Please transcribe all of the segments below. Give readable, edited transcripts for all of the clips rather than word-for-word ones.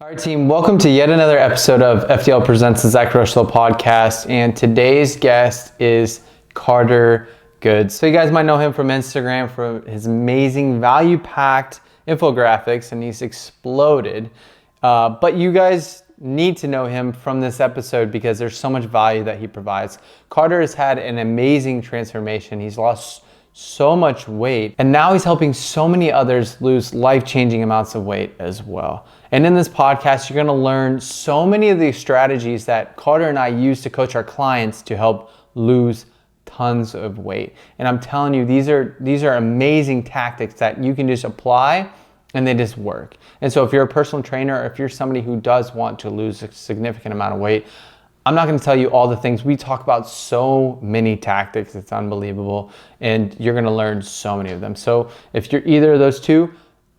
All right, team, welcome to yet another episode of FDL Presents the Zach Rocheleau Podcast. And today's guest is Carter Good. So you guys might know him from Instagram for his amazing value-packed infographics, and he's exploded. But you guys need to know him from this episode because there's so much value that he provides. Carter has had an amazing transformation. He's lost so much weight, and now he's helping so many others lose life-changing amounts of weight as well. And in this podcast, you're gonna learn so many of these strategies that Carter and I use to coach our clients to help lose tons of weight. And I'm telling you, these are amazing tactics that you can just apply and they just work. And so if you're a personal trainer, or if you're somebody who does want to lose a significant amount of weight, I'm not going to tell you all the things. We talk about so many tactics. It's unbelievable. And you're going to learn so many of them. So if you're either of those two,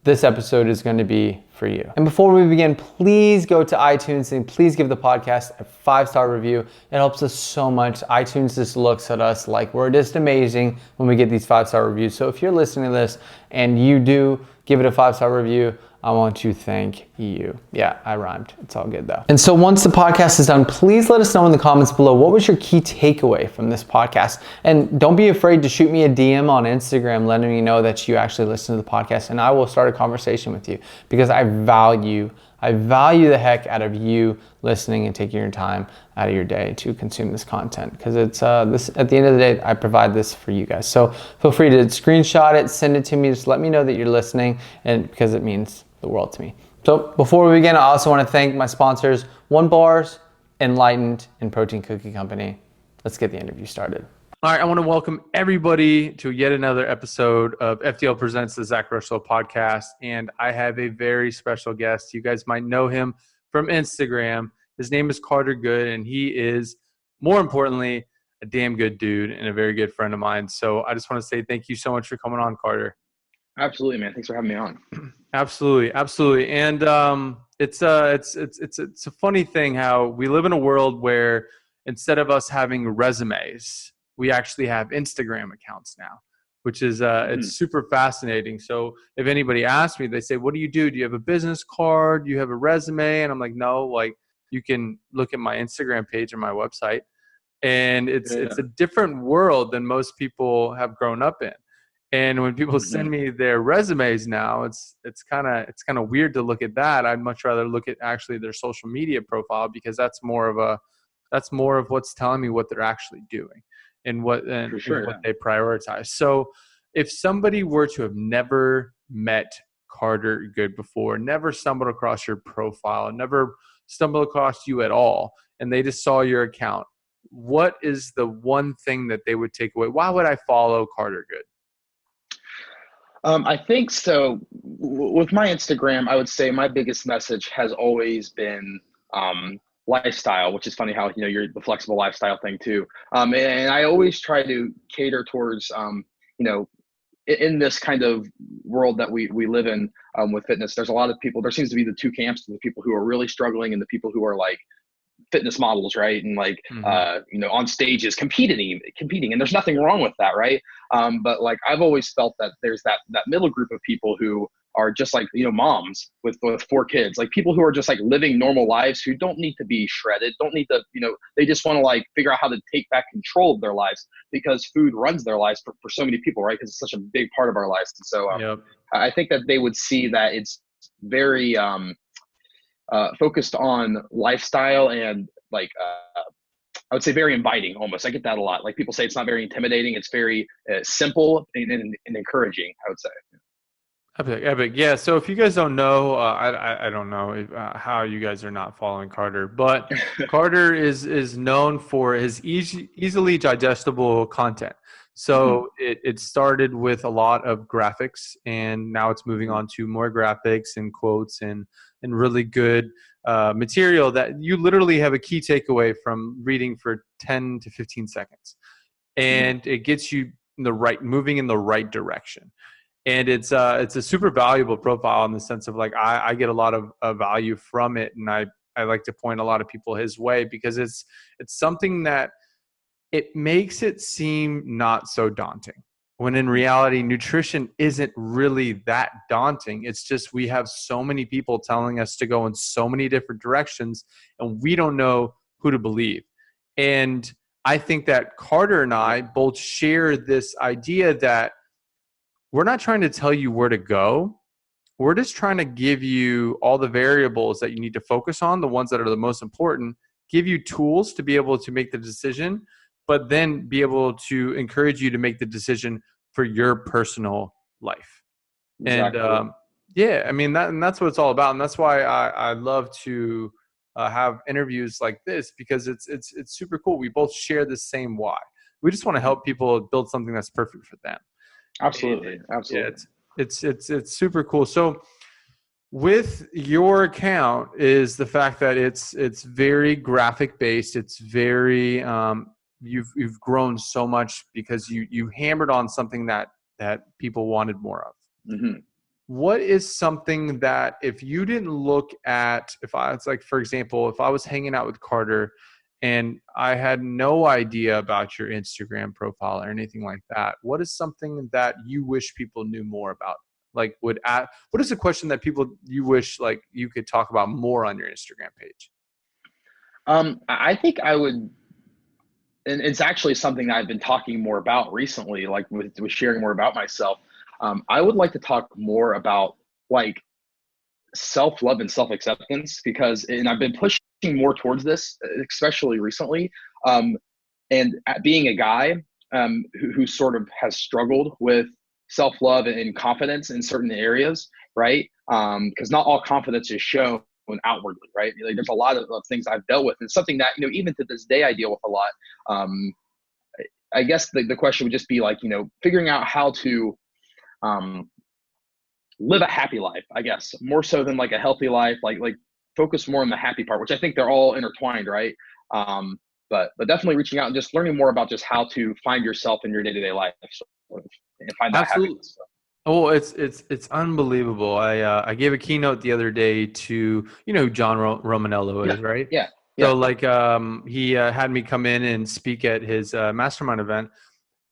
this episode is going to be for you. And before we begin, please go to iTunes and please give the podcast a 5-star review. It helps us so much. iTunes just looks at us like we're just amazing when we get these 5-star reviews. So if you're listening to this and you do give it a 5-star review, I want to thank you. Yeah, I rhymed. It's all good though. And so once the podcast is done, please let us know in the comments below, what was your key takeaway from this podcast? And don't be afraid to shoot me a DM on Instagram, letting me know that you actually listen to the podcast, and I will start a conversation with you because I value the heck out of you listening and taking your time out of your day to consume this content, because it's this, at the end of the day, I provide this for you guys. So feel free to screenshot it, send it to me, just let me know that you're listening, and because it means the world to me. So before we begin, I also want to thank my sponsors, One Bars, Enlightened, and Protein Cookie Company. Let's get the interview started. All right, I want to welcome everybody to yet another episode of FDL Presents the Zach Rocheleau Podcast, and I have a very special guest. You guys might know him from Instagram. His name is Carter Good, and he is, more importantly, a damn good dude and a very good friend of mine. So I just want to say thank you so much for coming on, Carter. Absolutely, man. Thanks for having me on. Absolutely. And it's a funny thing how we live in a world where instead of us having resumes, we actually have Instagram accounts now, which is it's super fascinating. So if anybody asks me, they say, "What do you do? Do you have a business card? Do you have a resume?" And I'm like, "No, like you can look at my Instagram page or my website." And it's a different world than most people have grown up in. And when people send me their resumes now, it's kind of weird to look at that. I'd much rather look at actually their social media profile, because that's more of what's telling me what they're actually doing and what they prioritize. So if somebody were to have never met Carter Good before, never stumbled across your profile, never stumbled across you at all, and they just saw your account, what is the one thing that they would take away? Why would I follow Carter Good? I think so. With my Instagram, I would say my biggest message has always been lifestyle, which is funny how, you're the flexible lifestyle thing too. And I always try to cater towards, in this kind of world that we live in with fitness, there's a lot of people, there seems to be the two camps, the people who are really struggling and the people who are like fitness models, right? And like, on stages competing, and there's nothing wrong with that, right? But like, I've always felt that there's that middle group of people who are just like, moms with 4 kids, like people who are just like living normal lives, who don't need to be shredded, don't need to, they just want to like figure out how to take back control of their lives, because food runs their lives for so many people, right? Because it's such a big part of our lives. And so I think that they would see that it's very, focused on lifestyle and like I would say very inviting almost. I get that a lot. Like people say it's not very intimidating. It's very simple and encouraging, I would say. Epic. Yeah. So if you guys don't know, I don't know how you guys are not following Carter, but Carter is known for his easily digestible content. So it started with a lot of graphics, and now it's moving on to more graphics and quotes and really good material that you literally have a key takeaway from reading for 10 to 15 seconds. And it gets you moving in the right direction. And it's a super valuable profile in the sense of like, I get a lot of value from it. And I like to point a lot of people his way, because it's something that it makes it seem not so daunting. when in reality, nutrition isn't really that daunting. It's just we have so many people telling us to go in so many different directions, and we don't know who to believe. And I think that Carter and I both share this idea that we're not trying to tell you where to go. We're just trying to give you all the variables that you need to focus on, the ones that are the most important, give you tools to be able to make the decision, but then be able to encourage you to make the decision for your personal life. And Exactly. yeah, I mean, and that's what it's all about. And that's why I love to have interviews like this, because it's super cool. We both share the same why. We just want to help people build something that's perfect for them. Absolutely. Yeah, Absolutely. it's super cool. So with your account is the fact that it's very graphic based. It's very you've grown so much because you hammered on something that people wanted more of. Hmm. What is something that if you didn't look at, if I was like, for example, if I was hanging out with Carter and I had no idea about your Instagram profile or anything like that, what is something that you wish people knew more about? Like what is a question that people you wish like you could talk about more on your Instagram page? I think I would, and it's actually something I've been talking more about recently, like with sharing more about myself. I would like to talk more about like self love and self acceptance because, and I've been pushing more towards this, especially recently. Um, and being a guy who sort of has struggled with self love and confidence in certain areas, right? Because not all confidence is shown outwardly, right? Like, there's a lot of things I've dealt with, and something that even to this day I deal with a lot. Um, I guess the question would just be like, figuring out how to um, live a happy life, I guess, more so than like a healthy life, like focus more on the happy part, which I think they're all intertwined, right? But definitely reaching out and just learning more about just how to find yourself in your day-to-day life, and find that Absolutely. happiness. Oh, it's unbelievable. I gave a keynote the other day to who John Romanello Yeah, is, right? yeah, So yeah. like he had me come in and speak at his mastermind event,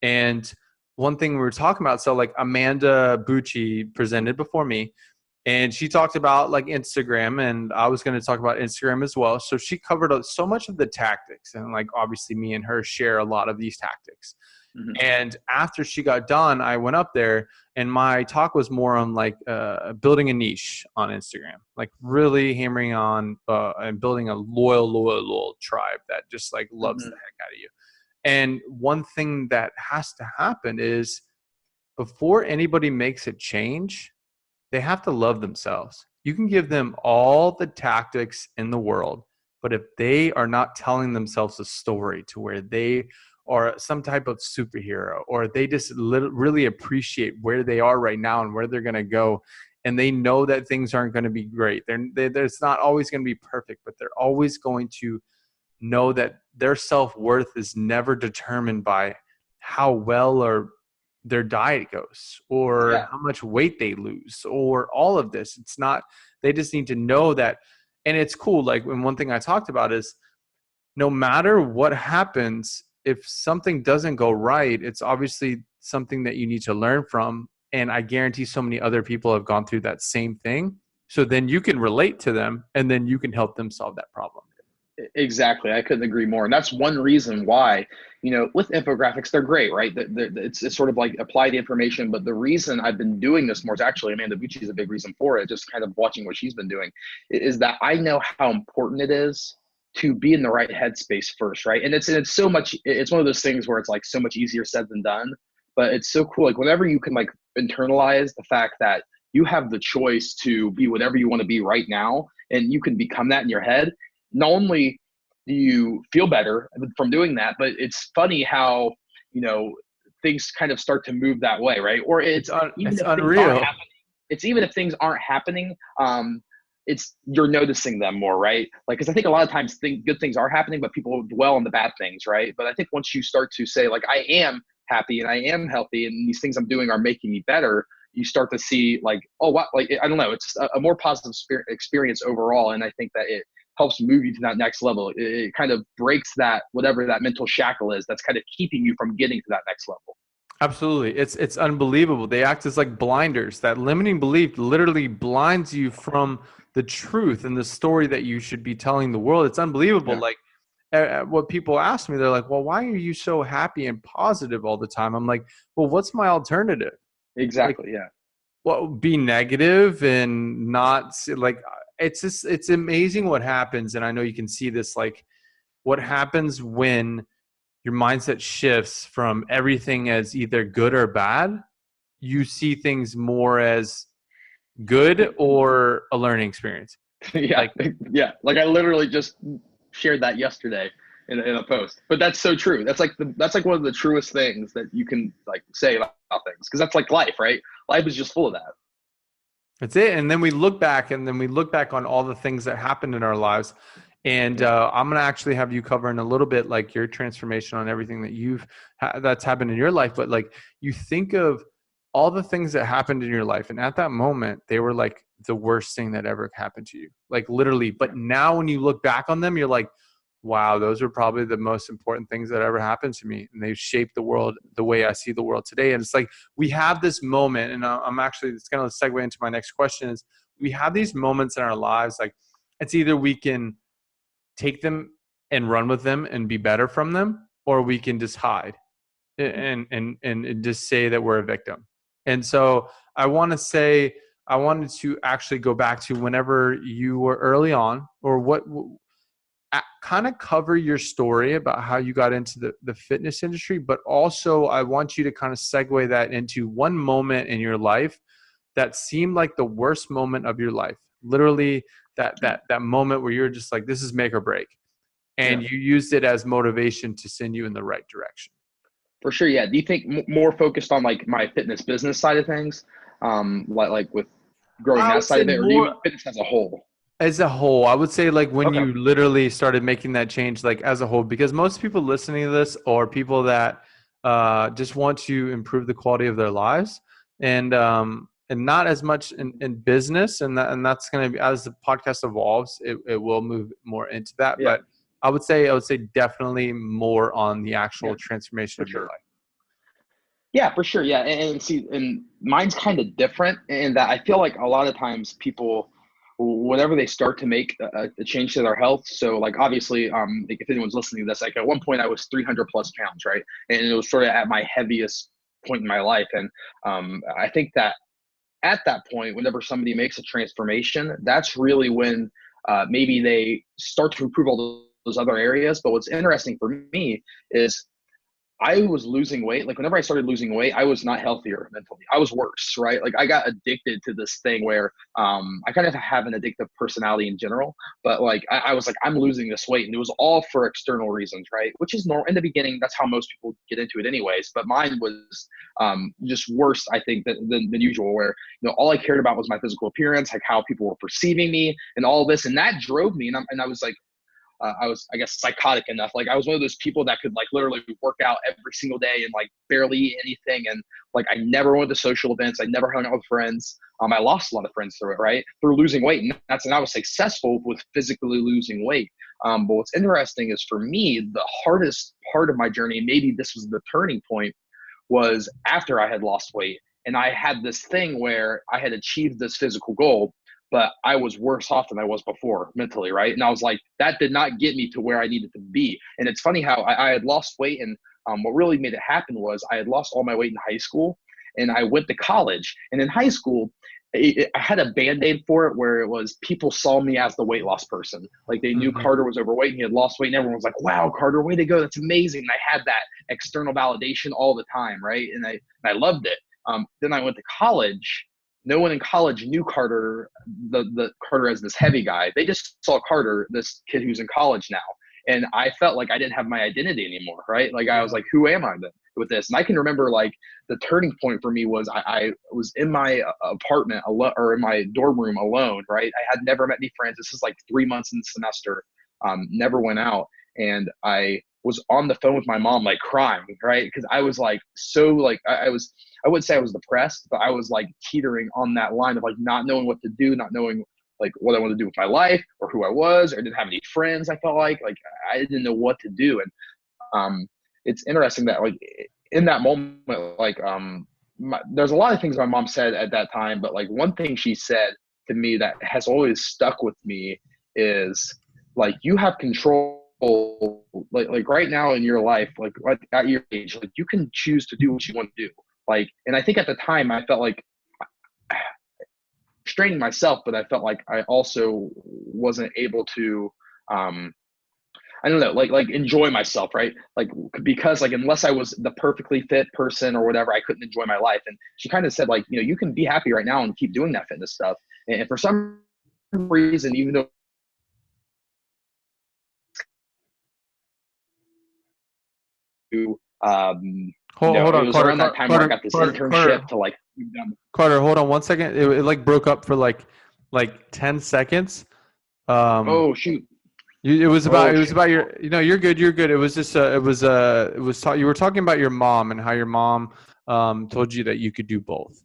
and one thing we were talking about, so like Amanda Bucci presented before me, and she talked about like Instagram, and I was going to talk about Instagram as well. So she covered so much of the tactics, and like obviously me and her share a lot of these tactics. Hmm. And after she got done, I went up there and my talk was more on like building a niche on Instagram, like really hammering on and building a loyal tribe that just like loves the Hmm. heck out of you. And one thing that has to happen is before anybody makes a change, they have to love themselves. You can give them all the tactics in the world, but if they are not telling themselves a story to where they are some type of superhero, or they just really appreciate where they are right now and where they're going to go, and they know that things aren't going to be great, it's not always going to be perfect, but they're always going to know that their self-worth is never determined by how well or their diet goes or Yeah. how much weight they lose or all of this. It's not, they just need to know that. And it's cool. Like, and one thing I talked about is no matter what happens, if something doesn't go right, it's obviously something that you need to learn from. And I guarantee so many other people have gone through that same thing. So then you can relate to them and then you can help them solve that problem. Exactly. I couldn't agree more. And that's one reason why, with infographics, they're great, right? It's sort of like apply the information. But the reason I've been doing this more is actually Amanda Bucci is a big reason for it. Just kind of watching what she's been doing is that I know how important it is to be in the right headspace first, right? And it's so much, it's one of those things where it's like so much easier said than done. But it's so cool. Like whenever you can like internalize the fact that you have the choice to be whatever you want to be right now, and you can become that in your head, not only do you feel better from doing that, but it's funny how, you know, things kind of start to move that way, right? Or even It's if things aren't unreal. happening, it's even if things aren't happening, it's you're noticing them more, right? Like, because I think a lot of times good things are happening, but people dwell on the bad things, right? But I think once you start to say, like, I am happy and I am healthy, and these things I'm doing are making me better, you start to see, like, oh, what, like, I don't know, it's just a more positive experience overall, and I think that it helps move you to that next level. It kind of breaks that whatever that mental shackle is that's kind of keeping you from getting to that next level. Absolutely. It's unbelievable. They act as like blinders. That limiting belief literally blinds you from the truth and the story that you should be telling the world. It's unbelievable. Yeah, Like what people ask me, they're like, "Well, why are you so happy and positive all the time?" I'm like, "Well, what's my alternative? Like, exactly. Yeah. well, be negative and not like it's just it's amazing what happens." And I know you can see this, like what happens when your mindset shifts from everything as either good or bad. You see things more as good or a learning experience. Yeah, Like, yeah. Like I literally just shared that yesterday in a post. But that's so true. That's like one of the truest things that you can like say about things because that's like life, right? Life is just full of that. that's it. And then we look back, and then we look back on all the things that happened in our lives. And Yeah, I'm going to actually have you cover in a little bit, like your transformation on everything that that's happened in your life. But like, you think of all the things that happened in your life, and at that moment, they were like the worst thing that ever happened to you, like literally. yeah, But now, when you look back on them, you're like, wow, those are probably the most important things that ever happened to me, and they've shaped the world the way I see the world today. And it's like we have this moment, and I'm actually, it's going to segue into my next question, is we have these moments in our lives, like it's either we can take them and run with them and be better from them, or we can just hide and just say that we're a victim. And so I want to say, I wanted to actually go back to whenever you were early on, or what kind of cover your story about how you got into the fitness industry, but also I want you to kind of segue that into one moment in your life that seemed like the worst moment of your life. Literally that moment where you're just like, this is make or break. yeah. And you used it as motivation to send you in the right direction. For sure. Yeah. Do you think more focused on like my fitness business side of things, like with growing I that would side say of it, or do you more mean fitness as a whole? as a whole. I would say like when Okay. you literally started making that change, like as a whole, because most people listening to this are people that just want to improve the quality of their lives, and not as much in business, and that's going to be, as the podcast evolves, it will move more into that. Yeah. But I would say definitely more on the Yeah. actual transformation For of your sure. life. Yeah, for sure. Yeah, and see, and mine's kind of different in that I feel like a lot of times people, whenever they start to make a change to their health. So, like obviously, like if anyone's listening to this, like at one point I was 300 plus pounds, right, and it was sort of at my heaviest point in my life, and I think that at that point, whenever somebody makes a transformation, that's really when maybe they start to improve all those other areas. But what's interesting for me is I was losing weight. Like whenever I started losing weight, I was not healthier mentally. I was worse, right? Like I got addicted to this thing where I kind of have an addictive personality in general. But like I was like, I'm losing this weight, and it was all for external reasons, right? Which is normal in the beginning. That's how most people get into it, anyways. But mine was just worse, I think, than usual. Where all I cared about was my physical appearance, like how people were perceiving me, and all this, and that drove me. And I was like, I was, I guess, psychotic enough. Like I was one of those people that could like literally work out every single day and like barely eat anything. And like I never went to social events. I never hung out with friends. I lost a lot of friends through it, right? Through losing weight. And I was successful with physically losing weight. But what's interesting is for me, the hardest part of my journey, maybe this was the turning point, was after I had lost weight. And I had this thing where I had achieved this physical goal, but I was worse off than I was before mentally, right? And I was like, that did not get me to where I needed to be. And it's funny how I had lost weight, and what really made it happen was I had lost all my weight in high school, and I went to college. And in high school, I had a band-aid for it where it was people saw me as the weight loss person. Like they knew Hmm. Carter was overweight and he had lost weight, and everyone was like, wow, Carter, way to go. That's amazing. And I had that external validation all the time, right? And I loved it. Then I went to college. No one in college knew Carter, the Carter as this heavy guy. They just saw Carter, this kid who's in college now. And I felt like I didn't have my identity anymore, right? Like I was Yeah. like, who am I then with this? And I can remember like the turning point for me was I was in my apartment alone, or in my dorm room alone, right? I had never met any friends. This is like 3 months in the semester, never went out. And I was on the phone with my mom, like crying, right? Because I was like, so like, I wouldn't say I was depressed, but I was like teetering on that line of like not knowing what to do, not knowing like what I wanted to do with my life or who I was, or I didn't have any friends. I felt like I didn't know what to do. And um, it's interesting that like in that moment, like, there's a lot of things my mom said at that time, but like one thing she said to me that has always stuck with me is like, you have control, like right now in your life, like at your age, like you can choose to do what you want to do. Like, and I think at the time I felt like straining myself, but I felt like I also wasn't able to, I don't know, like enjoy myself, right? Like, because like, unless I was the perfectly fit person or whatever, I couldn't enjoy my life. And she kind of said like, you can be happy right now and keep doing that fitness stuff. And for some reason, even though Hold it on, was Carter. around that time where I got this internship to like. Carter, hold on 1 second. It like broke up for like 10 seconds. Um, Oh shoot! it was Oh shoot! about your. You're good. You're good. It was just you were talking about your mom and how your mom told you that you could do both.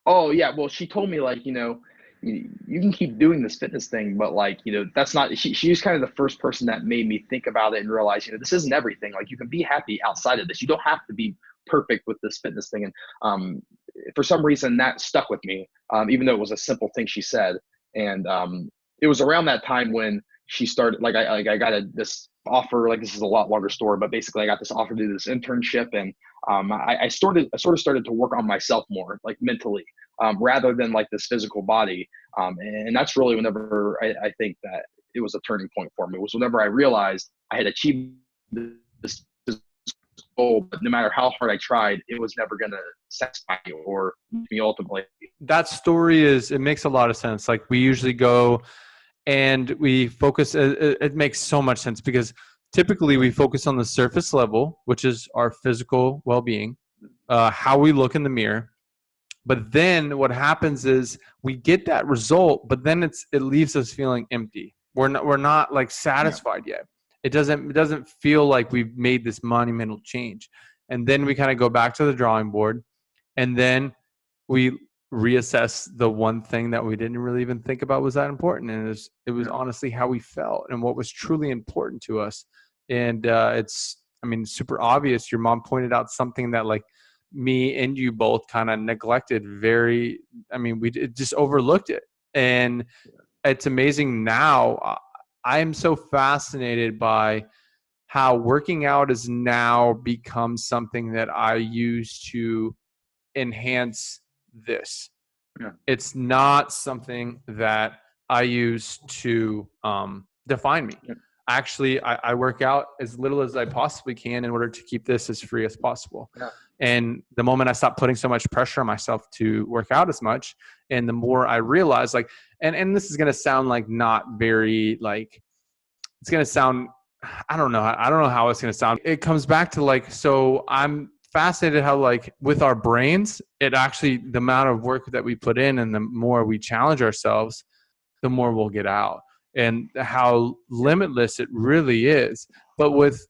Oh yeah, well, she told me like, you can keep doing this fitness thing, but like, that's not. She was kind of the first person that made me think about it and realize, this isn't everything. Like, you can be happy outside of this. You don't have to be perfect with this fitness thing. And for some reason that stuck with me, even though it was a simple thing she said. And it was around that time when she started. Like, I got this offer. Like, this is a lot longer story, but basically I got this offer to do this internship, and I sort of started to work on myself more, like mentally, rather than like this physical body. And that's really whenever I think that it was a turning point for me. It was whenever I realized I had achieved this goal, but no matter how hard I tried, it was never going to satisfy me or me ultimately. That story it makes a lot of sense. Like, we usually go and we focus. It makes so much sense because typically we focus on the surface level, which is our physical well-being, how we look in the mirror. But then what happens is we get that result, but then it leaves us feeling empty. We're not like satisfied yet. It doesn't feel like we've made this monumental change. And then we kind of go back to the drawing board, and then we reassess the one thing that we didn't really even think about was that important. And it was honestly how we felt and what was truly important to us. And super obvious. Your mom pointed out something that like me and you both kind of neglected we just overlooked it. And it's amazing now. I am so fascinated by how working out has now become something that I use to enhance this. Yeah. It's not something that I use to define me. Yeah. Actually, I work out as little as I possibly can in order to keep this as free as possible. Yeah. And the moment I stop putting so much pressure on myself to work out as much, and the more I realize, like, and this is going to sound like not very like, it's going to sound, I don't know how it's going to sound. It comes back to like, so I'm fascinated how like with our brains, it actually, the amount of work that we put in and the more we challenge ourselves, the more we'll get out, and how limitless it really is. But with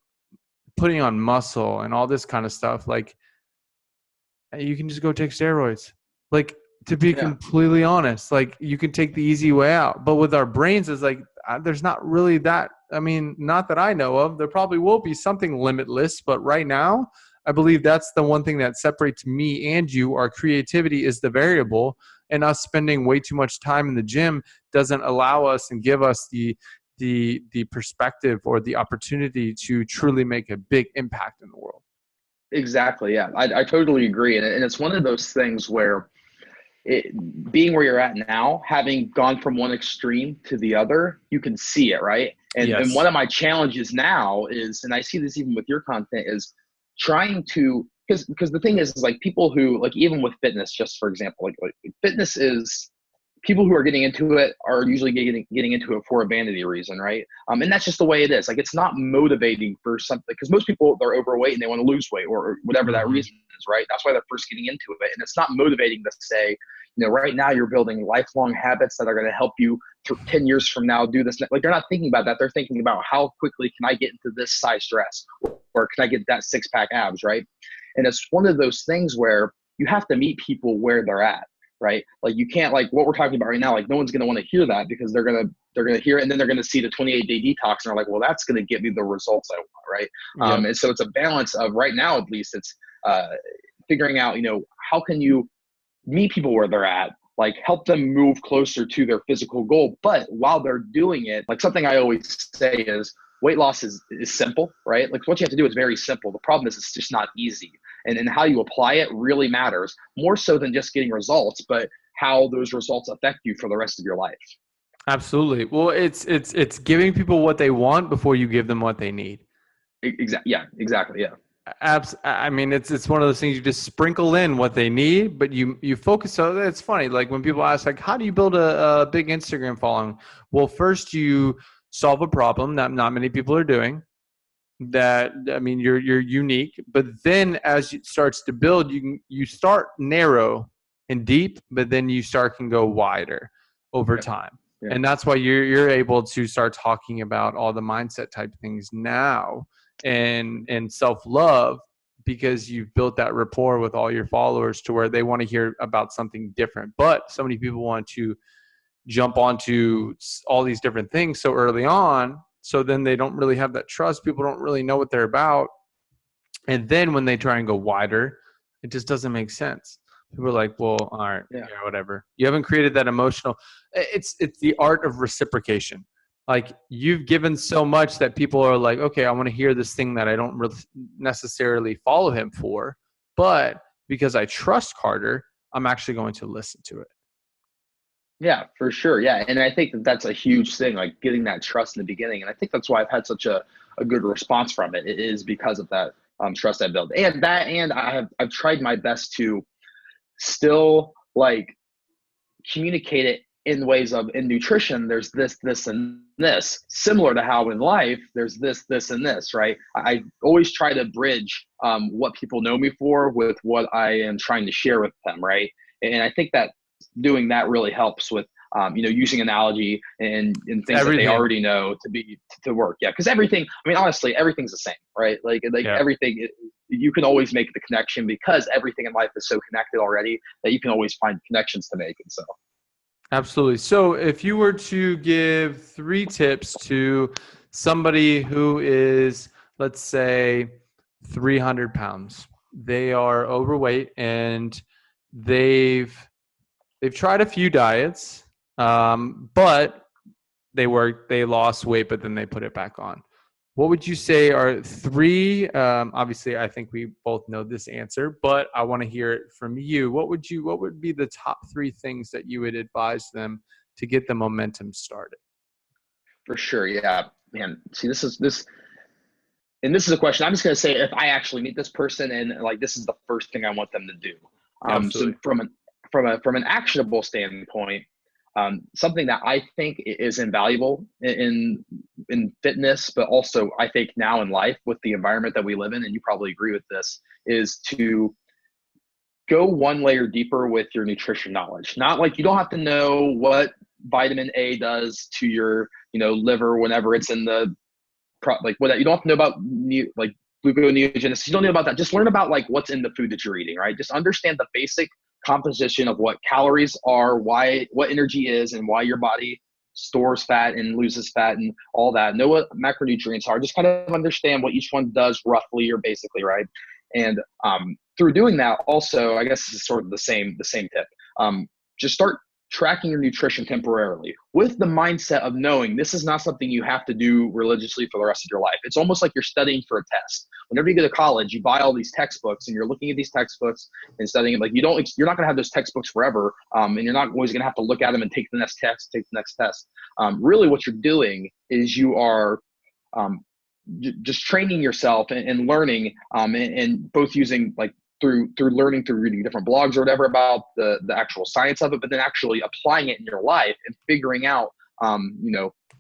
putting on muscle and all this kind of stuff, like, you can just go take steroids. Like, to be completely honest, like, you can take the easy way out. But with our brains, it's like, there's not really that. I mean, not that I know of. There probably will be something limitless, but right now, I believe that's the one thing that separates me and you. Our creativity is the variable, and us spending way too much time in the gym doesn't allow us and give us the perspective or the opportunity to truly make a big impact in the world. Exactly. Yeah, I totally agree. And it's one of those things where being where you're at now, having gone from one extreme to the other, you can see it, right? And one of my challenges now is, and I see this even with your content, is trying to, because the thing is like, people who like, even with fitness, just for example, like fitness is, people who are getting into it are usually getting into it for a vanity reason, right? And that's just the way it is. Like, it's not motivating for something, because most people, they're overweight and they want to lose weight or whatever that reason is, right? That's why they're first getting into it. And it's not motivating to say, right now you're building lifelong habits that are going to help you 10 years from now do this. Like, they're not thinking about that. They're thinking about how quickly can I get into this size dress, or can I get that 6-pack abs, right? And it's one of those things where you have to meet people where they're at. right? Like you can't, like what we're talking about right now, like no one's going to want to hear that because they're going to hear it and then they're going to see the 28-day detox and they're like, well, that's going to get me the results I want, right? Yep. And so it's a balance of, right now at least, it's figuring out, how can you meet people where they're at, like help them move closer to their physical goal. But while they're doing it, like something I always say is weight loss is simple, right? Like what you have to do is very simple. The problem is it's just not easy. And how you apply it really matters, more so than just getting results, but how those results affect you for the rest of your life. Absolutely. Well, it's giving people what they want before you give them what they need. Exactly. Yeah, exactly. Yeah. I mean, it's one of those things you just sprinkle in what they need, but you focus. So it's funny. Like when people ask, like, how do you build a big Instagram following? Well, first you solve a problem that not many people are doing. That, I mean, you're unique, but then as it starts to build, you start narrow and deep, but then you can go wider over time. Yeah. And that's why you're able to start talking about all the mindset type things now and self-love, because you've built that rapport with all your followers to where they want to hear about something different. But so many people want to jump onto all these different things so early on, so then they don't really have that trust. People don't really know what they're about. And then when they try and go wider, it just doesn't make sense. People are like, well, all right, yeah, whatever. You haven't created that emotional. It's the art of reciprocation. Like you've given so much that people are like, okay, I want to hear this thing that I don't really necessarily follow him for, but because I trust Carter, I'm actually going to listen to it. Yeah, for sure. Yeah. And I think that that's a huge thing, like getting that trust in the beginning. And I think that's why I've had such a good response from it. It is because of that trust I built. And I've tried my best to still like communicate it in ways of, in nutrition, there's this, and this, similar to how in life, there's this, and this, right? I always try to bridge what people know me for with what I am trying to share with them, right? And I think that doing that really helps with using analogy and things that they already know to work. Yeah, because everything, I mean, honestly, everything's the same, right? Like everything, you can always make the connection because everything in life is so connected already that you can always find connections to make. And so absolutely. So if you were to give 3 tips to somebody who is, let's say, 300 pounds, they are overweight and they've tried a few diets, but they lost weight, but then they put it back on. What would you say are 3? Obviously, I think we both know this answer, but I want to hear it from you. What would be the top 3 things that you would advise them to get the momentum started? for sure, yeah, man. See, this is a question. I'm just going to say, if I actually meet this person and like, this is the first thing I want them to do. So Absolutely. from an actionable standpoint, something that I think is invaluable in fitness, but also I think now in life with the environment that we live in, and you probably agree with this, is to go one layer deeper with your nutrition knowledge. Not like you don't have to know what vitamin A does to your liver whenever it's in the like what you don't have to know about like gluconeogenesis. You don't know about that. Just learn about like what's in the food that you're eating, right? Just understand the basic composition of what calories are, what energy is, and why your body stores fat and loses fat and all that. Know what macronutrients are. Just kind of understand what each one does roughly or basically, right? And through doing that, also, I guess this is sort of the same tip. Just start tracking your nutrition temporarily with the mindset of knowing this is not something you have to do religiously for the rest of your life. It's almost like you're studying for a test. Whenever you go to college, you buy all these textbooks and you're looking at these textbooks and studying it. Like you're not going to have those textbooks forever. And you're not always going to have to look at them and take the next test. Really what you're doing is you are just training yourself and learning and both using like through learning, through reading different blogs or whatever about the actual science of it, but then actually applying it in your life and figuring out,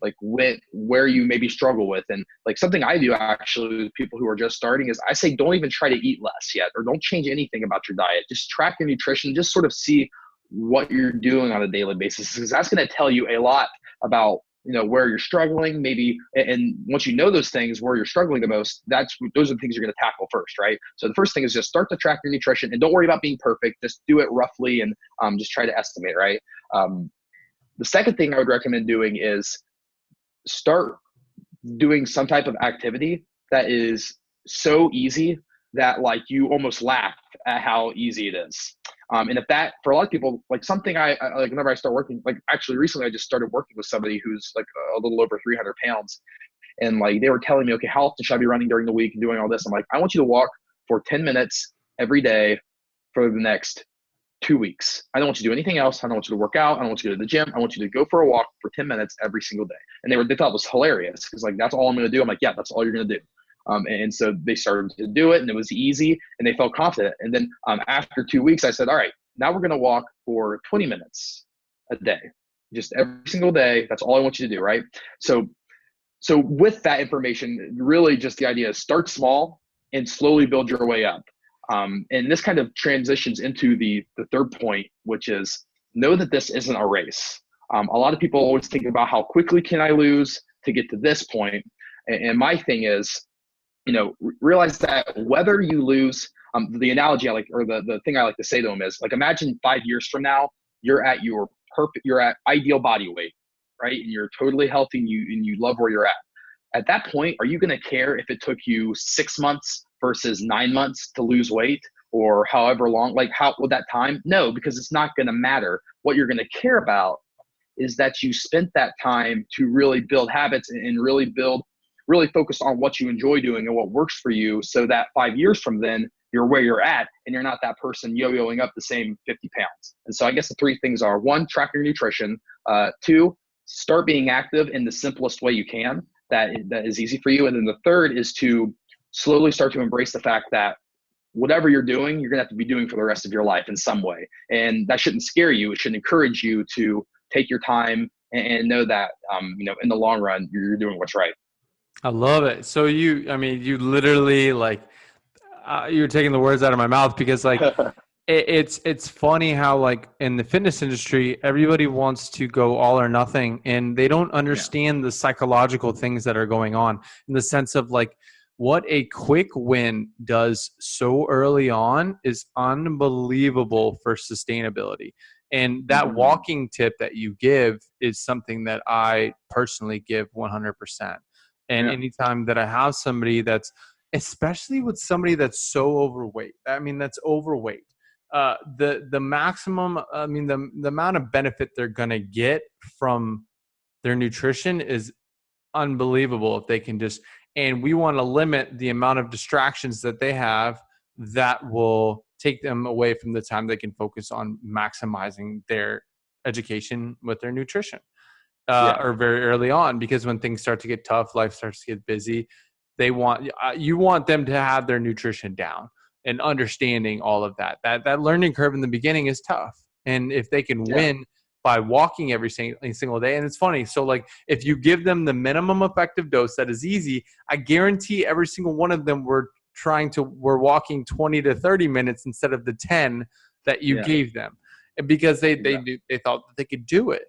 like where you maybe struggle with. And like something I do actually with people who are just starting is I say, don't even try to eat less yet, or don't change anything about your diet. Just track your nutrition, just sort of see what you're doing on a daily basis, because that's going to tell you a lot about where you're struggling, maybe, and once you know those things where you're struggling the most, those are the things you're going to tackle first, right? So the first thing is just start to track your nutrition, and don't worry about being perfect. Just do it roughly, and just try to estimate, right? The second thing I would recommend doing is start doing some type of activity that is so easy that like you almost laugh at how easy it is. And if that, for a lot of people, like something I like, whenever I start working, like actually recently I just started working with somebody who's like a little over 300 pounds. And like, they were telling me, okay, how often should I be running during the week and doing all this? I'm like, I want you to walk for 10 minutes every day for the next 2 weeks. I don't want you to do anything else. I don't want you to work out. I don't want you to go to the gym. I want you to go for a walk for 10 minutes every single day. And they thought it was hilarious because like, that's all I'm going to do. I'm like, yeah, that's all you're going to do. And so they started to do it, and it was easy, and they felt confident. And then after 2 weeks, I said, all right, now we're going to walk for 20 minutes a day, just every single day. That's all I want you to do. Right. So with that information, really just the idea is start small and slowly build your way up. And this kind of transitions into the third point, which is know that this isn't a race. A lot of people always think about how quickly can I lose to get to this point. And my thing is, realize that whether you lose, the analogy I like, or the thing I like to say to them is like, imagine 5 years from now, you're at ideal body weight, right? And you're totally healthy, and you love where you're at. At that point, are you going to care if it took you 6 months versus 9 months to lose weight, or however long, like how would that time? No, because it's not going to matter. What you're going to care about is that you spent that time to really build habits and really focus on what you enjoy doing and what works for you, so that 5 years from then, you're where you're at and you're not that person yo-yoing up the same 50 pounds. And so I guess the three things are: one, track your nutrition; two, start being active in the simplest way you can that is easy for you; and then the third is to slowly start to embrace the fact that whatever you're doing, you're going to have to be doing for the rest of your life in some way. And that shouldn't scare you. It should encourage you to take your time and know that, in the long run, you're doing what's right. I love it. So you literally like, you're taking the words out of my mouth, because like it's funny how like in the fitness industry, everybody wants to go all or nothing, and they don't understand the psychological things that are going on, in the sense of like what a quick win does so early on is unbelievable for sustainability. And that walking tip that you give is something that I personally give 100%. And anytime that I have somebody that's, especially with somebody that's so overweight, that's overweight, the maximum, the amount of benefit they're going to get from their nutrition is unbelievable if they can just, and we want to limit the amount of distractions that they have that will take them away from the time they can focus on maximizing their education with their nutrition. Or very early on, because when things start to get tough, life starts to get busy, you want them to have their nutrition down and understanding all of that learning curve in the beginning is tough. And if they can win by walking every single day, and it's funny, so like if you give them the minimum effective dose that is easy, I guarantee every single one of them we're walking 20 to 30 minutes instead of the 10 that you gave them, because they thought that they could do it.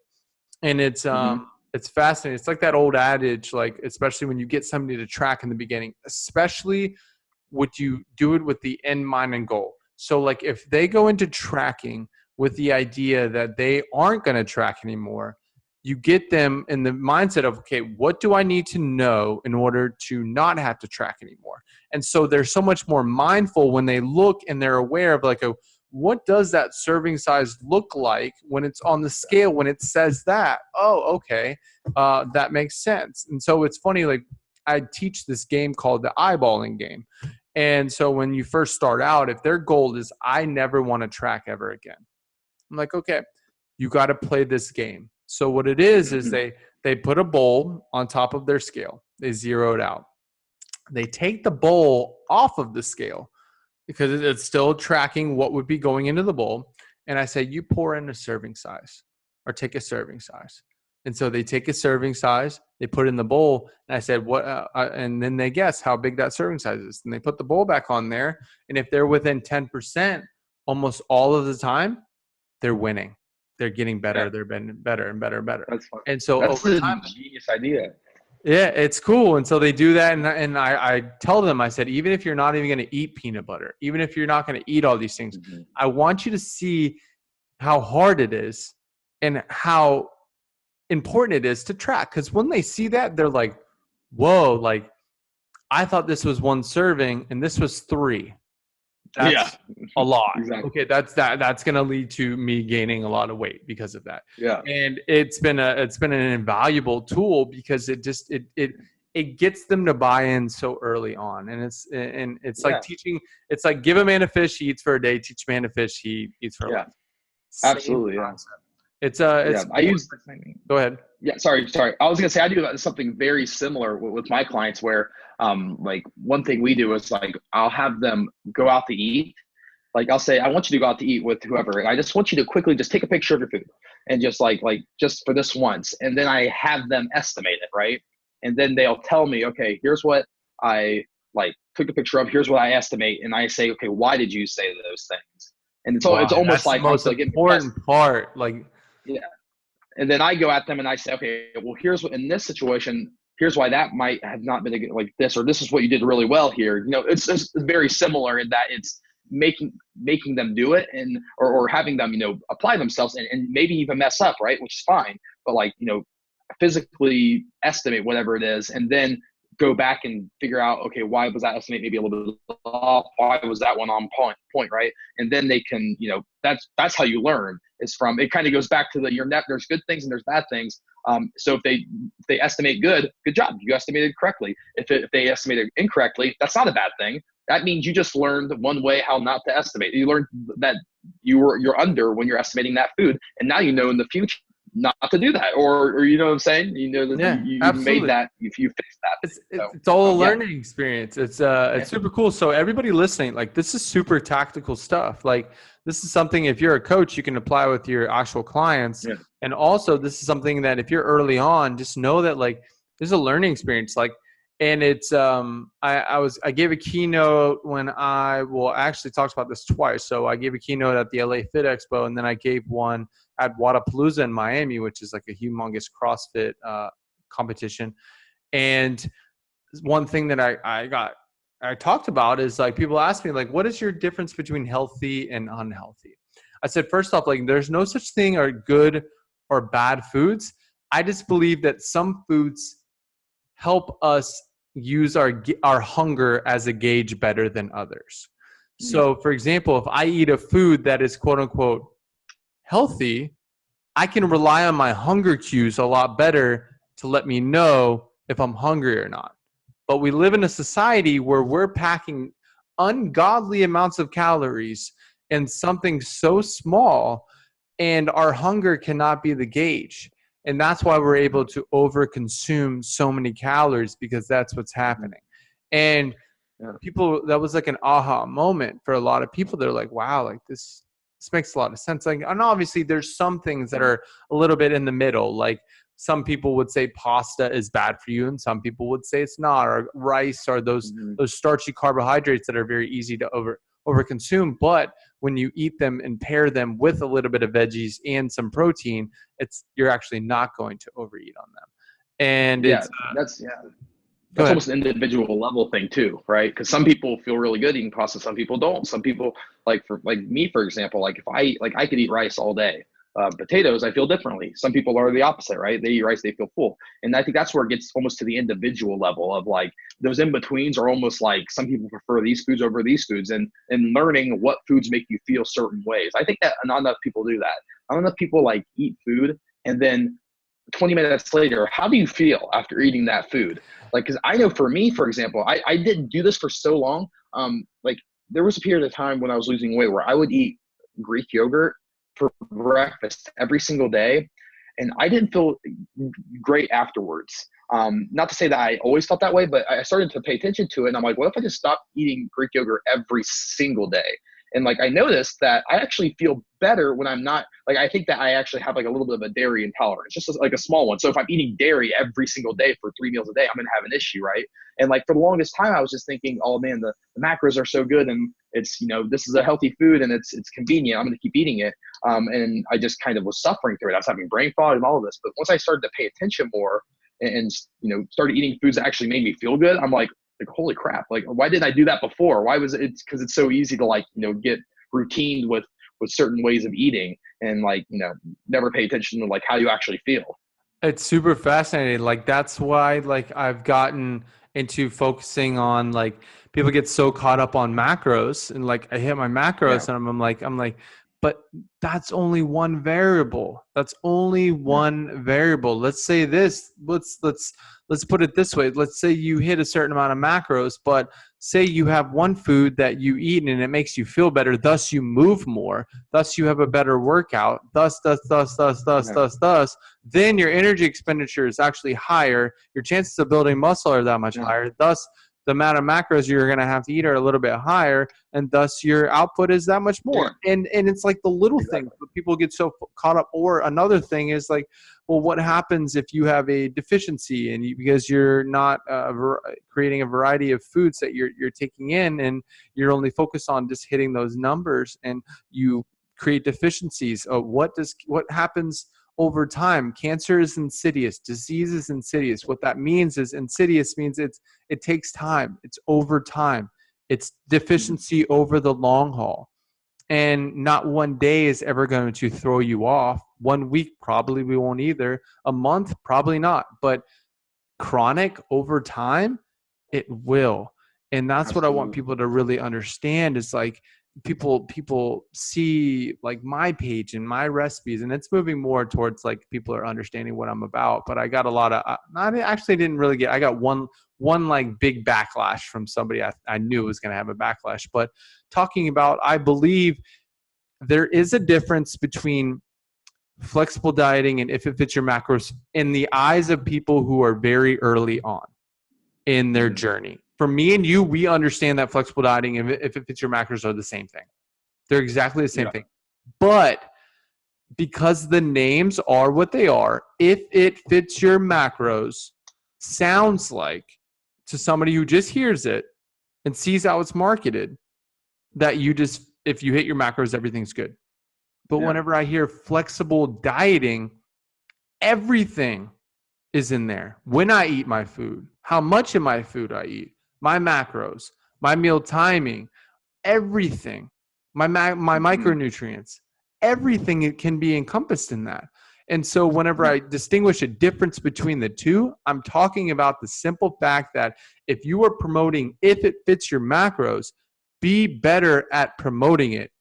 And it's fascinating. It's like that old adage, like, especially when you get somebody to track in the beginning, especially would you do it with the end mind and goal. So like if they go into tracking with the idea that they aren't going to track anymore, you get them in the mindset of, okay, what do I need to know in order to not have to track anymore? And so they're so much more mindful when they look, and they're aware of like, what does that serving size look like when it's on the scale, when it says that? Oh, okay. That makes sense. And so it's funny, like I teach this game called the eyeballing game. And so when you first start out, if their goal is, I never want to track ever again, I'm like, okay, you got to play this game. So what it is they put a bowl on top of their scale. They zero it out. They take the bowl off of the scale, because it's still tracking what would be going into the bowl. And I say, you pour in a serving size, or take a serving size. And so they take a serving size, they put it in the bowl. And I said, what? And then they guess how big that serving size is. And they put the bowl back on there. And if they're within 10%, almost all of the time, they're winning. they're getting better. Yeah. They're been better and better and better. That's fun. And so That's over a time, genius idea. yeah, it's cool. And so they do that. And I tell them, I said, even if you're not even going to eat peanut butter, even if you're not going to eat all these things, Mm-hmm. I want you to see how hard it is and how important it is to track. Because when they see that, they're like, whoa, like I thought this was 1 serving and this was 3. That's a lot. Exactly. Okay, that's going to lead to me gaining a lot of weight because of that. Yeah. And it's been an invaluable tool because it gets them to buy in so early on. And it's like teaching, it's like give a man a fish, he eats for a day, teach a man a fish, he eats for a life. Absolutely. Concept. It's I use go ahead. Yeah, sorry. I was gonna say I do something very similar with my clients where like one thing we do is like I'll have them go out to eat. Like I'll say, I want you to go out to eat with whoever, and I just want you to quickly just take a picture of your food and just like just for this once, and then I have them estimate it, right? And then they'll tell me, okay, here's what I like took a picture of, here's what I estimate, and I say, okay, why did you say those things? And it's almost like the most important part, like yeah. And then I go at them and I say, okay, well, here's what in this situation, here's why that might have not been like this, or this is what you did really well here. You know, it's very similar in that it's making them do it and or having them, you know, apply themselves and maybe even mess up, right? Which is fine. But like, you know, physically estimate whatever it is and then go back and figure out, okay, why was that estimate maybe a little bit off? Why was that one on point, right? And then they can, you know, that's how you learn is from, it kind of goes back to there's good things and there's bad things. So if they estimate good job, you estimated correctly. If they estimated incorrectly, that's not a bad thing. That means you just learned one way how not to estimate. You learned that you're under when you're estimating that food, and now you know in the future not to do that, or you know what I'm saying? You know that you made that, if you fixed that. It's all a learning experience. It's super cool. So everybody listening, like this is super tactical stuff. Like this is something if you're a coach, you can apply with your actual clients. Yeah. And also this is something that if you're early on, just know that like there's a learning experience. Like, and it's I gave a keynote when I actually talked about this twice. So I gave a keynote at the LA Fit Expo, and then I gave one at Wadapalooza in Miami, which is like a humongous CrossFit competition. And one thing that I talked about is like people ask me like, what is your difference between healthy and unhealthy? I said, first off, like there's no such thing or good or bad foods. I just believe that some foods help us use our hunger as a gauge better than others. So for example, if I eat a food that is quote unquote healthy, I can rely on my hunger cues a lot better to let me know if I'm hungry or not. But we live in a society where we're packing ungodly amounts of calories in something so small, and our hunger cannot be the gauge. And that's why we're able to overconsume so many calories, because that's what's happening. And people, that was like an aha moment for a lot of people. They're like, wow, like this makes a lot of sense. Like, and obviously there's some things that are a little bit in the middle. Like some people would say pasta is bad for you, and some people would say it's not, or rice, or those starchy carbohydrates that are very easy to overconsume. But when you eat them and pair them with a little bit of veggies and some protein, you're actually not going to overeat on them. And that's almost an individual level thing too, right? Because some people feel really good eating pasta, some people don't. Some people, like me, for example, like if I could eat rice all day. Potatoes, I feel differently. Some people are the opposite, right? They eat rice, they feel full. And I think that's where it gets almost to the individual level of like those in-betweens are almost like some people prefer these foods over these foods, and learning what foods make you feel certain ways. I think that not enough people do that. Not enough people like eat food and then 20 minutes later, how do you feel after eating that food? Like, because I know for me, for example, I didn't do this for so long. Like there was a period of time when I was losing weight where I would eat Greek yogurt for breakfast every single day, and I didn't feel great afterwards. Not to say that I always felt that way, but I started to pay attention to it, and I'm like, what if I just stopped eating Greek yogurt every single day? And like I noticed that I actually feel better when I'm not, like I think that I actually have like a little bit of a dairy intolerance, just like a small one. So if I'm eating dairy every single day for 3 meals a day, I'm gonna have an issue, right? And like for the longest time, I was just thinking, oh man, the macros are so good, and it's, this is a healthy food and it's convenient. I'm going to keep eating it. And I just kind of was suffering through it. I was having brain fog and all of this. But once I started to pay attention more and started eating foods that actually made me feel good, I'm like, holy crap, like, why didn't I do that before? Why was it? Because it's so easy to get routined with certain ways of eating and never pay attention to how you actually feel. It's super fascinating. Like, that's why, like, I've gotten into focusing on, like, people get so caught up on macros, and like I hit my macros, and I'm like, but that's only one variable. That's only one variable. Let's say this. Let's put it this way. Let's say you hit a certain amount of macros, but say you have one food that you eat and it makes you feel better. Thus, you move more. Thus, you have a better workout. Thus. Then your energy expenditure is actually higher. Your chances of building muscle are that much higher. Thus, the amount of macros you're going to have to eat are a little bit higher, and thus your output is that much more. And it's like the little things, but people get so caught up. Or another thing is like, well, what happens if you have a deficiency and because you're not creating a variety of foods that you're taking in, and you're only focused on just hitting those numbers, and you create deficiencies? What happens over time? Cancer is insidious. Disease is insidious. What that means is insidious means it takes time. It's over time. It's deficiency over the long haul. And not one day is ever going to throw you off. 1 week, probably we won't either. A month, probably not. But chronic over time, it will. And that's what I want people to really understand is like, people see like my page and my recipes, and it's moving more towards like people are understanding what I'm about. But I got a lot of I got one like big backlash from somebody I knew was going to have a backlash. But talking about, I believe there is a difference between flexible dieting and if it fits your macros in the eyes of people who are very early on in their journey. For me and you, we understand that flexible dieting and if it fits your macros are the same thing. They're exactly the same thing. But because the names are what they are, if it fits your macros, sounds like to somebody who just hears it and sees how it's marketed, that if you hit your macros, everything's good. But whenever I hear flexible dieting, everything is in there. When I eat my food, how much of my food I eat, my macros, my meal timing, everything, my micronutrients, everything can be encompassed in that. And so whenever I distinguish a difference between the two, I'm talking about the simple fact that if you are promoting, if it fits your macros, be better at promoting it.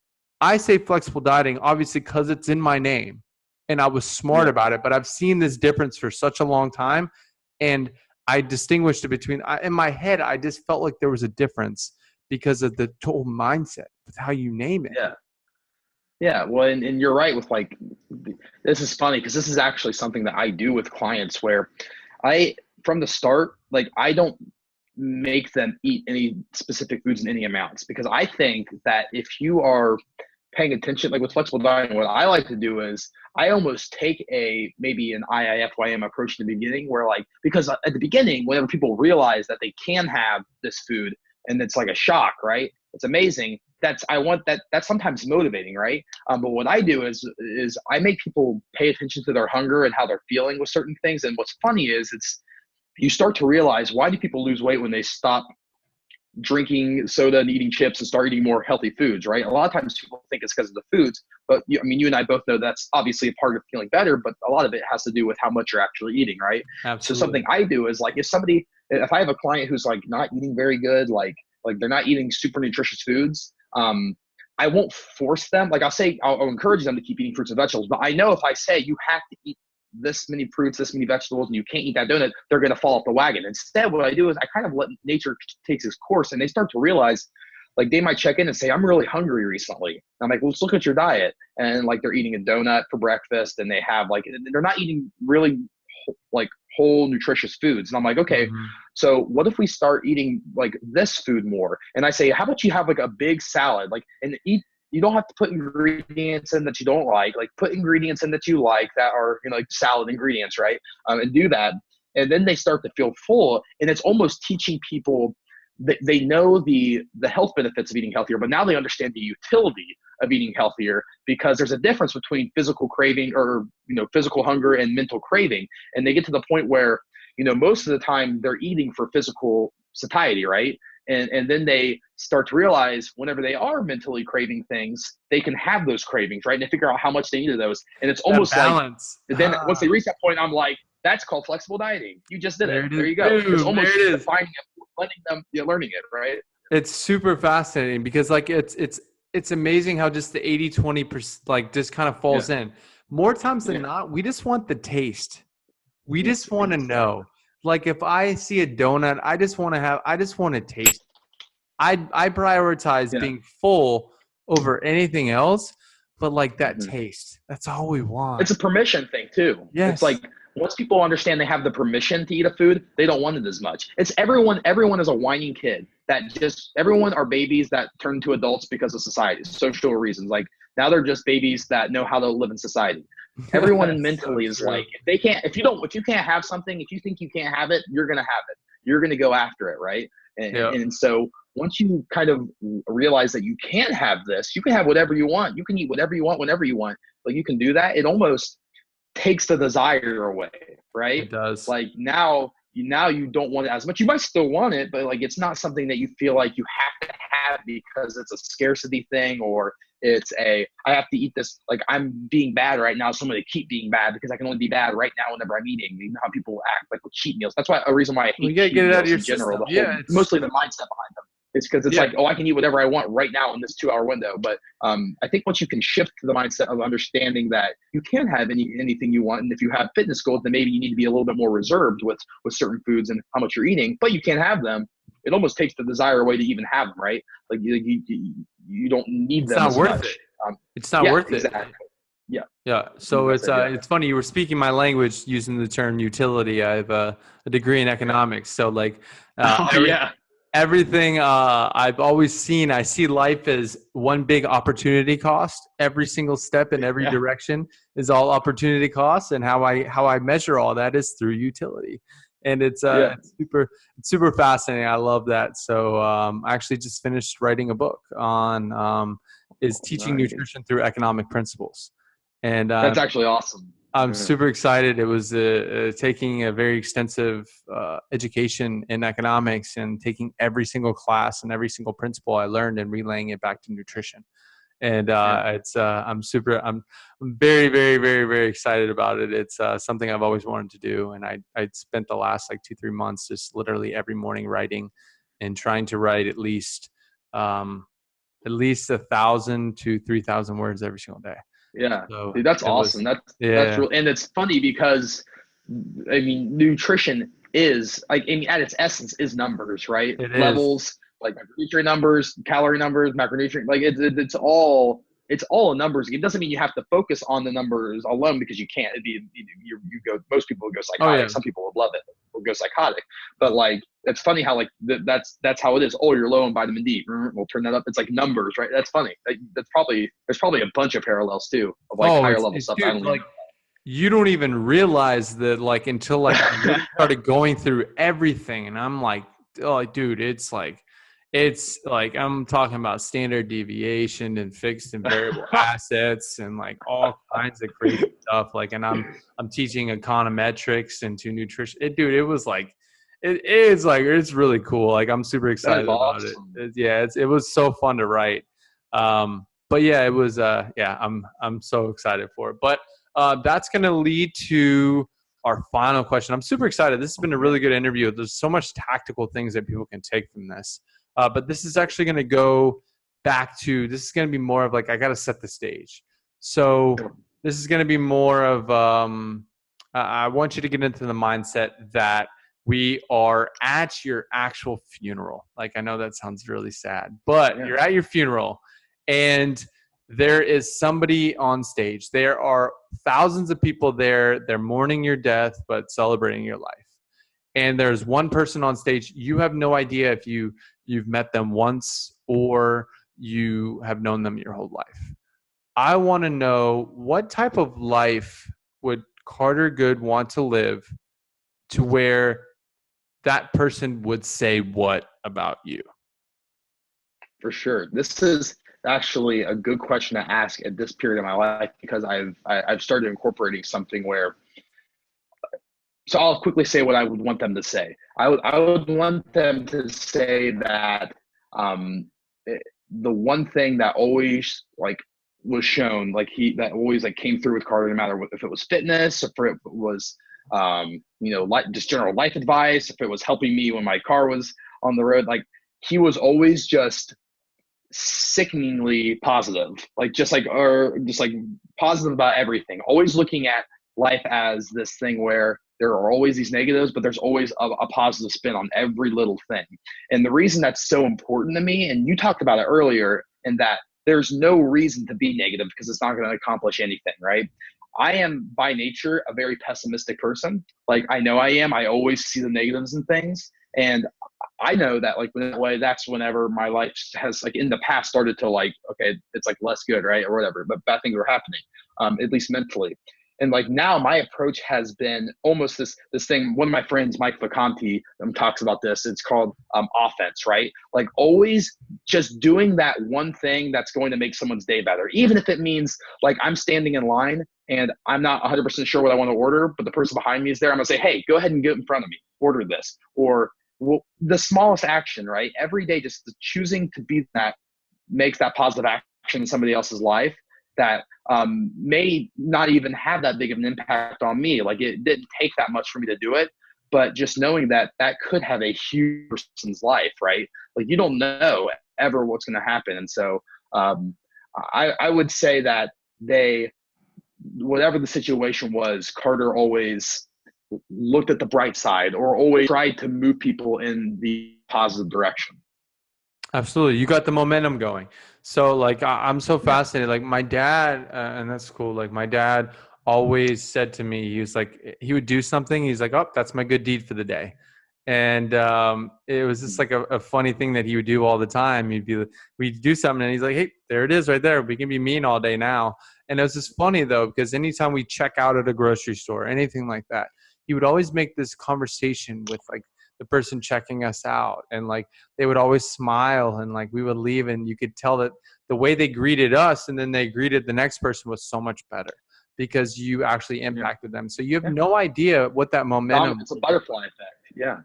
I say flexible dieting, obviously, because it's in my name and I was smart about it, but I've seen this difference for such a long time. And I distinguished it between, in my head, I just felt like there was a difference because of the total mindset with how you name it. Yeah. Well, and you're right with like, this is funny because this is actually something that I do with clients where from the start, like I don't make them eat any specific foods in any amounts, because I think that if you are paying attention, like with flexible dieting, what I like to do is I almost take maybe an IIFYM approach in the beginning where because at the beginning, whenever people realize that they can have this food and it's like a shock, right? It's amazing. That's sometimes motivating, right? But what I do is I make people pay attention to their hunger and how they're feeling with certain things. And what's funny is you start to realize, why do people lose weight when they stop drinking soda and eating chips and start eating more healthy foods, right? A lot of times people think it's because of the foods, but you and I both know that's obviously a part of feeling better, but a lot of it has to do with how much you're actually eating, right? Absolutely. So something I do is if I have a client who's like not eating very good, like they're not eating super nutritious foods, I won't force them. Like I'll encourage them to keep eating fruits and vegetables, but I know if I say you have to eat this many fruits, this many vegetables, and you can't eat that donut, they're going to fall off the wagon. Instead, what I do is I kind of let nature take its course, and they start to realize, like they might check in and say, I'm really hungry recently. And I'm like, well, let's look at your diet. And like they're eating a donut for breakfast, and they have they're not eating really like whole nutritious foods. And I'm like, okay, so what if we start eating like this food more? And I say, how about you have like a big salad, and eat. You don't have to put ingredients in that you don't like put ingredients in that you like that are, like salad ingredients, right? And do that. And then they start to feel full. And it's almost teaching people they know the health benefits of eating healthier, but now they understand the utility of eating healthier, because there's a difference between physical craving, or physical hunger, and mental craving. And they get to the point where most of the time they're eating for physical satiety, right? And then they start to realize whenever they are mentally craving things, they can have those cravings, right? And they figure out how much they need of those. And it's almost like, then once they reach that point, I'm like, that's called flexible dieting. You just did it. There you go. Boom, it's almost defining it, letting them, learning it, right? It's super fascinating, because like it's amazing how just the 80-20% like just kind of falls in. More times than not, we just want the taste. We just want to know. Like if I see a donut, I just want to taste. I prioritize being full over anything else, but like that taste, that's all we want. It's a permission thing too. Yes. It's like once people understand they have the permission to eat a food, they don't want it as much. It's everyone is a whining kid everyone are babies that turn to adults because of society, social reasons. Like now they're just babies that know how to live in society. Everyone mentally is like, if you can't have something, if you think you can't have it, you're going to have it. You're going to go after it. Right. And so once you kind of realize that you can't have this, you can have whatever you want. You can eat whatever you want, whenever you want. Like you can do that. It almost takes the desire away, right? It does. Like now you don't want it as much. You might still want it, but like it's not something that you feel like you have to have because it's a scarcity thing, or it's I have to eat this. Like I'm being bad right now, so I'm going to keep being bad because I can only be bad right now whenever I'm eating. You know how people act like with cheat meals. That's why a reason why I hate cheat meals in general. Mostly the mindset behind them. It's because it's like, I can eat whatever I want right now in this 2-hour window. But I think once you can shift to the mindset of understanding that you can have anything you want, and if you have fitness goals, then maybe you need to be a little bit more reserved with certain foods and how much you're eating, but you can't have them. It almost takes the desire away to even have them, right? Like you don't need them. It's not worth it. It's not worth it. Exactly. Yeah. Yeah. So it's funny. You were speaking my language using the term utility. I have a degree in economics. So like, everything I've always seen, I see life as one big opportunity cost. Every single step in every direction is all opportunity costs, and how I measure all that is through utility. And it's super fascinating. I love that. So I actually just finished writing a book on teaching nutrition through economic principles, and that's actually awesome. I'm super excited. It was taking a very extensive education in economics and taking every single class and every single principle I learned and relaying it back to nutrition. And I'm very, very, very, very excited about it. It's something I've always wanted to do. And I spent the last 2-3 months just literally every morning writing and trying to write at least 1,000 to 3,000 words every single day. Yeah, so dude, that's awesome. That's real, and it's funny because I mean, nutrition is at its essence is numbers, right? Levels, like macronutrient numbers, calorie numbers, macronutrient, like it's all numbers. It doesn't mean you have to focus on the numbers alone, because you can't. Most people would go psychotic. Some people would love it, will go psychotic. But like, it's funny how like that's how it is. Oh, you're low on vitamin D. We'll turn that up. It's like numbers, right? That's funny. Like, there's probably a bunch of parallels too of like higher level stuff. Dude, like, you don't even realize that like until like I really started going through everything, and I'm like, oh, dude, it's like I'm talking about standard deviation and fixed and variable assets and like all kinds of crazy stuff. Like, and I'm teaching econometrics into nutrition. It was like, it's really cool. Like, I'm super excited about it. It was so fun to write. But yeah, it was, I'm so excited for it. But that's going to lead to our final question. I'm super excited. This has been a really good interview. There's so much tactical things that people can take from this. But this is actually going to go back to, this is going to be more of like, I got to set the stage. So this is going to be more of, I want you to get into the mindset that we are at your actual funeral. Like, I know that sounds really sad, but you're at your funeral and there is somebody on stage. There are thousands of people there. They're mourning your death, but celebrating your life. And there's one person on stage. You have no idea if you've met them once or you have known them your whole life. I want to know, what type of life would Carter Good want to live to where that person would say what about you? For sure. This is actually a good question to ask at this period of my life because I've started incorporating something where, so I'll quickly say what I would want them to say. I would want them to say that um, the one thing that always like was shown, like that always like came through with Carter, no matter what, if it was fitness, if it was just general life advice, if it was helping me when my car was on the road, like he was always just sickeningly positive, or just like positive about everything, always looking at life as this thing where there are always these negatives, but there's always a positive spin on every little thing. And the reason that's so important to me, and you talked about it earlier, in that there's no reason to be negative because it's not going to accomplish anything, right? I am by nature a very pessimistic person. Like I know I am. I always see the negatives in things. And I know that like in that way, that's whenever my life has like in the past started to like, okay, it's like less good, right? Or whatever, but bad things were happening, at least mentally. And like now my approach has been almost this thing. One of my friends, Mike Vacanti, talks about this. It's called offense, right? Like always just doing that one thing that's going to make someone's day better. Even if it means like I'm standing in line and I'm not 100% sure what I want to order, but the person behind me is there. I'm gonna say, hey, go ahead and get in front of me, order this. Or the smallest action, right? Every day, just choosing to be that makes that positive action in somebody else's life that may not even have that big of an impact on me. Like it didn't take that much for me to do it, but just knowing that that could have a huge person's life, right? Like you don't know ever what's going to happen. And so I would say that whatever the situation was, Carter always looked at the bright side or always tried to move people in the positive direction. Absolutely. You got the momentum going. So like, I'm so Yeah. fascinated. Like my dad, and that's cool. Like my dad always said to me, he was like, he would do something. He's like, oh, that's my good deed for the day. And it was just like a funny thing that he would do all the time. We'd do something and he's like, hey, there it is right there. We can be mean all day now. And it was just funny though, because anytime we check out at a grocery store, anything like that, he would always make this conversation with like the person checking us out. And like, they would always smile and like we would leave and you could tell that the way they greeted us and then they greeted the next person was so much better because you actually impacted them. So you have no idea what that momentum. It's a butterfly effect. Yeah.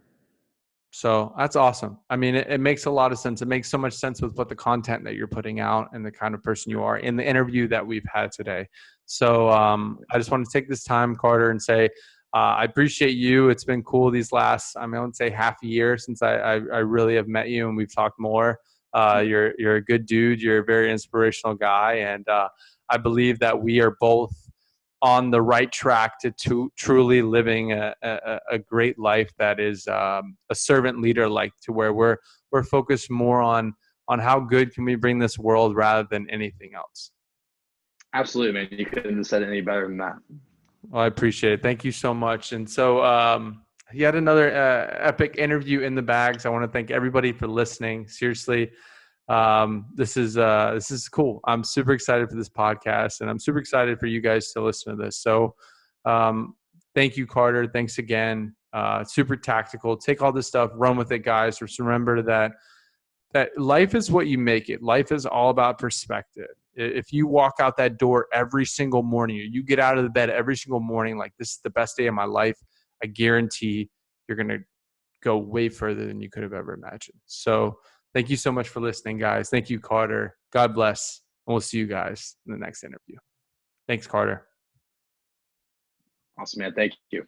So that's awesome. I mean, it makes a lot of sense. It makes so much sense with what the content that you're putting out and the kind of person you are in the interview that we've had today. So I just want to take this time, Carter, and say, I appreciate you. It's been cool these last, I would say half a year since I really have met you and we've talked more. You're a good dude. You're a very inspirational guy. And I believe that we are both on the right track to truly living a great life that is a servant leader, like to where we're focused more on how good can we bring this world rather than anything else. Absolutely, man. You couldn't have said it any better than that. Well, I appreciate it. Thank you so much. And so yet another epic interview in the bags. I want to thank everybody for listening. Seriously, this is cool. I'm super excited for this podcast and I'm super excited for you guys to listen to this. So thank you, Carter. Thanks again. Super tactical. Take all this stuff, run with it, guys. Just remember that life is what you make it. Life is all about perspective. If you walk out that door every single morning, or you get out of the bed every single morning, like this is the best day of my life, I guarantee you're going to go way further than you could have ever imagined. So thank you so much for listening, guys. Thank you, Carter. God bless. And we'll see you guys in the next interview. Thanks, Carter. Awesome, man. Thank you.